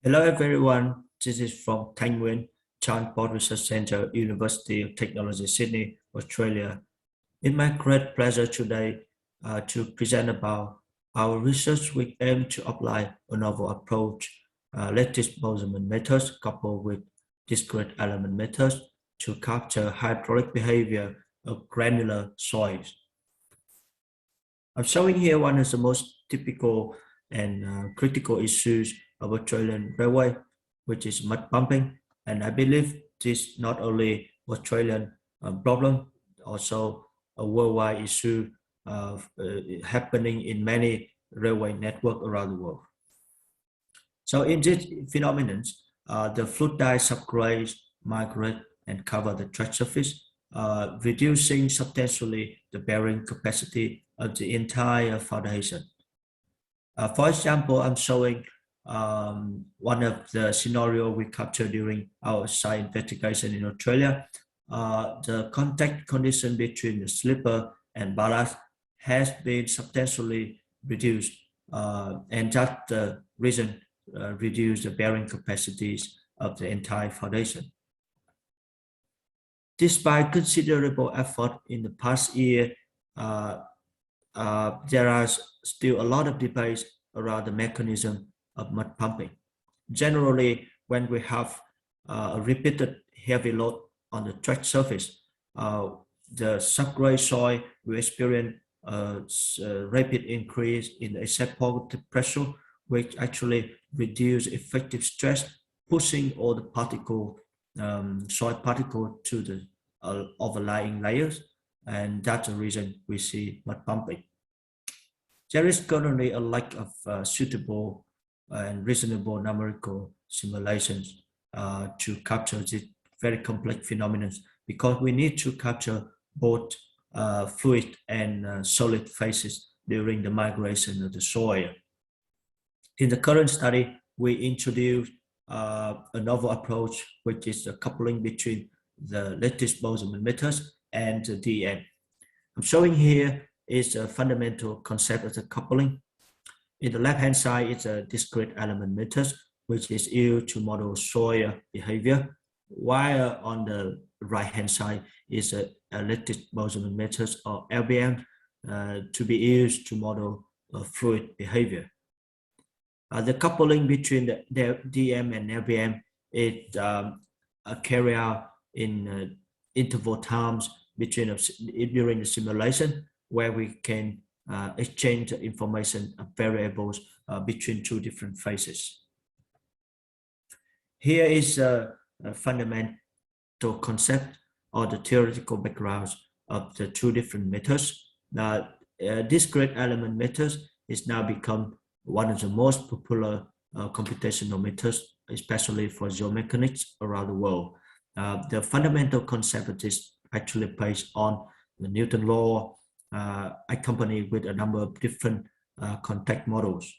Hello everyone, this is from Nguyen, Transport Research Center, University of Technology, Sydney, Australia. It's my great pleasure today to present about our research which aim to apply a novel approach, lattice Boltzmann methods coupled with discrete element methods to capture hydraulic behavior of granular soils. I'm showing here one of the most typical and critical issues of Australian railway, which is mud pumping. And I believe this not only Australian problem, also a worldwide issue happening in many railway network around the world. So in this phenomenon, the fluid dye subgrades migrate and cover the track surface, reducing substantially the bearing capacity of the entire foundation. For example, I'm showing one of the scenario we captured during our site investigation in Australia. The contact condition between the slipper and ballast has been substantially reduced, and that's the reason reduce the bearing capacities of the entire foundation. Despite considerable effort in the past year, there are still a lot of debates around the mechanism of mud pumping. Generally, when we have a repeated heavy load on the track surface, the subgrade soil will experience a rapid increase in the exact positive pressure, which actually reduce effective stress, pushing all the soil particle to the overlying layers. And that's the reason we see mud pumping. There is currently a lack of suitable and reasonable numerical simulations to capture this very complex phenomenon, because we need to capture both fluid and solid phases during the migration of the soil. In the current study, we introduced a novel approach, which is the coupling between the lattice Boltzmann methods and the DEM. I'm showing here is a fundamental concept of the coupling. In the left-hand side is a discrete element method, which is used to model soil behavior, while on the right-hand side is a lattice Boltzmann method, or LBM, to be used to model fluid behavior. The coupling between the DEM and LBM is carried out in interval times during the simulation, where we can exchange information of variables between two different phases. Here is a fundamental concept or the theoretical backgrounds of the two different methods. Now, discrete element methods is now become one of the most popular computational methods, especially for geomechanics around the world. The fundamental concept of this actually based on the Newton law, accompanied with a number of different contact models.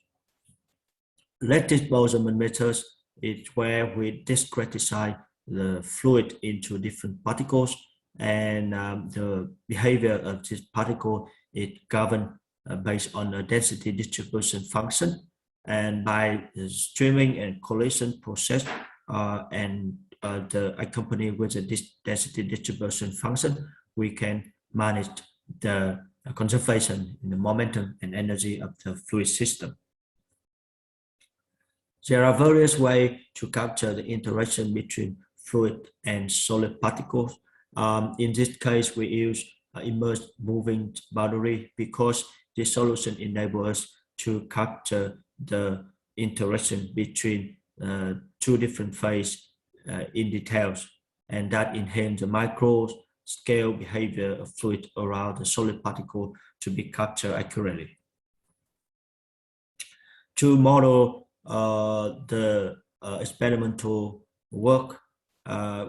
Lattice Boltzmann methods is where we discretize the fluid into different particles, and the behavior of this particle is governed based on a density distribution function, and by the streaming and collision process and the accompanied with the density distribution function, we can manage the conservation in the momentum and energy of the fluid system. There are various ways to capture the interaction between fluid and solid particles. In this case, we use immersed moving boundary, because this solution enables us to capture the interaction between two different phases in details, and that enhances the micro scale behavior of fluid around the solid particle to be captured accurately. To model the experimental work,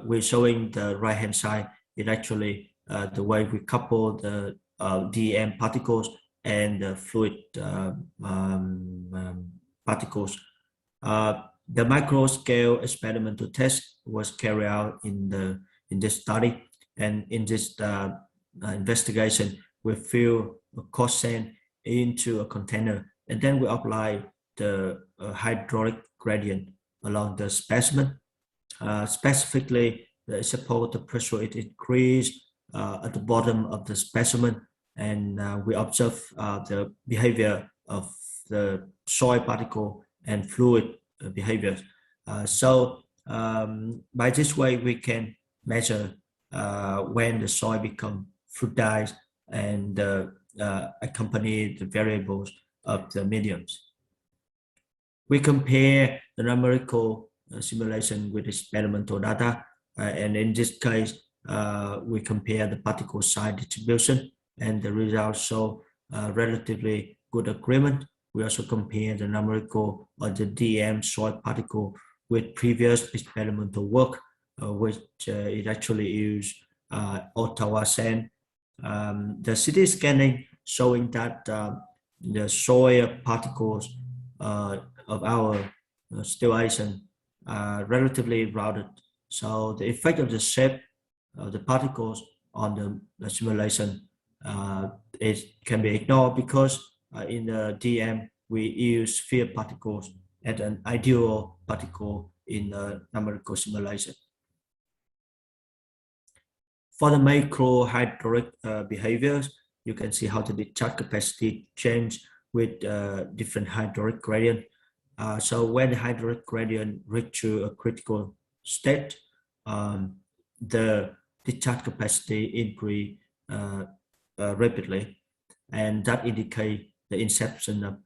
we're showing the right-hand side is actually the way we couple the DEM particles and the fluid particles. The micro-scale experimental test was carried out in this study, and in this investigation, we fill a core sand into a container, and then we apply the hydraulic gradient along the specimen. Specifically, the supported pressure is increased at the bottom of the specimen, and we observe the behavior of the soil particle and fluid behavior. By this way, we can measure when the soil becomes fluidized and accompany the variables of the mediums. We compare the numerical simulation with experimental data, and in this case, we compare the particle size distribution, and the results show relatively good agreement. We also compare the numerical or the DEM soil particle with previous experimental work, which it actually used Ottawa sand. The CT scanning showing that the soil particles of our situation are relatively rounded. So the effect of the shape of the particles on the simulation can be ignored, because in the DEM we use sphere particles as an ideal particle in the numerical simulation. For the micro-hydraulic behaviors, you can see how the discharge capacity change with different hydraulic gradient. So when the hydraulic gradient reaches a critical state, the discharge capacity increase rapidly, and that indicates the inception of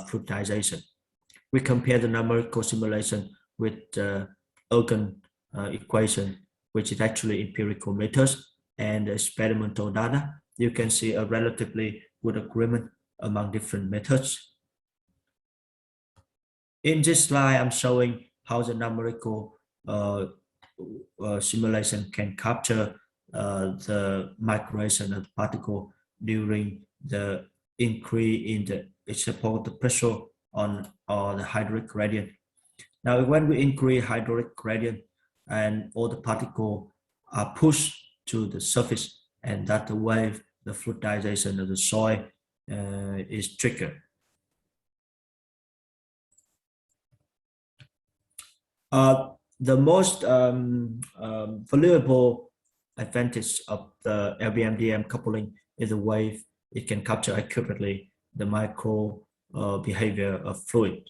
fluidization. We compare the numerical simulation with the Ogun equation, which is actually empirical methods, and the experimental data. You can see a relatively good agreement among different methods. In this slide, I'm showing how the numerical simulation can capture the migration of the particle during the increase in the supported pressure on the hydraulic gradient. Now, when we increase hydraulic gradient, and all the particles are pushed to the surface, and that the wave, the fluidization of the soil is triggered. The most valuable advantage of the LBM-DEM coupling is the wave. It can capture accurately the micro behavior of fluid.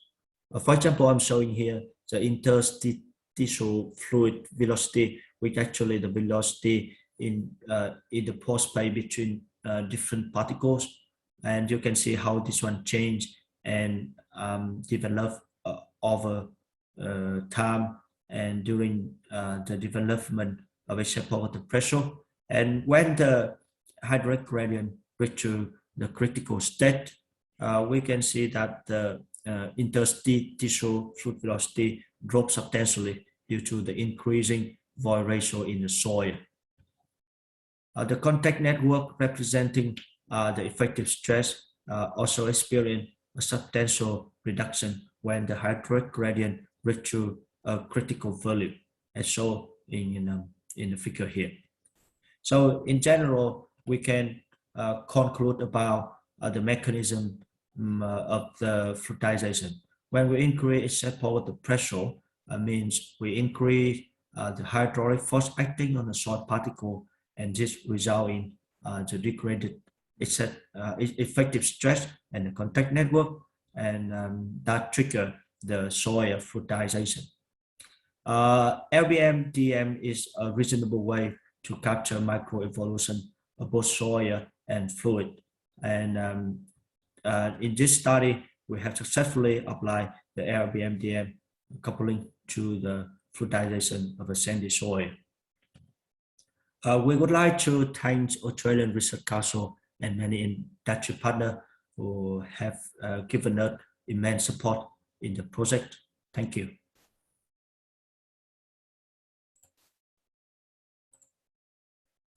For example, I'm showing here the interstitial fluid velocity, which actually the velocity in the pore space between different particles, and you can see how this one change and develop over time and during the development of a supported pressure. And when the hydraulic gradient reaches the critical state, we can see that the interstitial fluid velocity drops substantially due to the increasing void ratio in the soil. The contact network representing the effective stress also experience a substantial reduction when the hydraulic gradient reaches a critical value, as shown in the figure here. So in general, we can conclude about the mechanism of the fluidization. When we increase supported pressure, means we increase the hydraulic force acting on the soil particle, and this result in the degraded effective stress and the contact network, and that trigger the soil fluidization. LBM-DEM is a reasonable way to capture microevolution of both soil and fluid. And in this study, we have successfully applied the LBM-DEM coupling to the fluidization of a sandy soil. We would like to thank Australian Research Council and many industry partners who have given us immense support in the project. Thank you.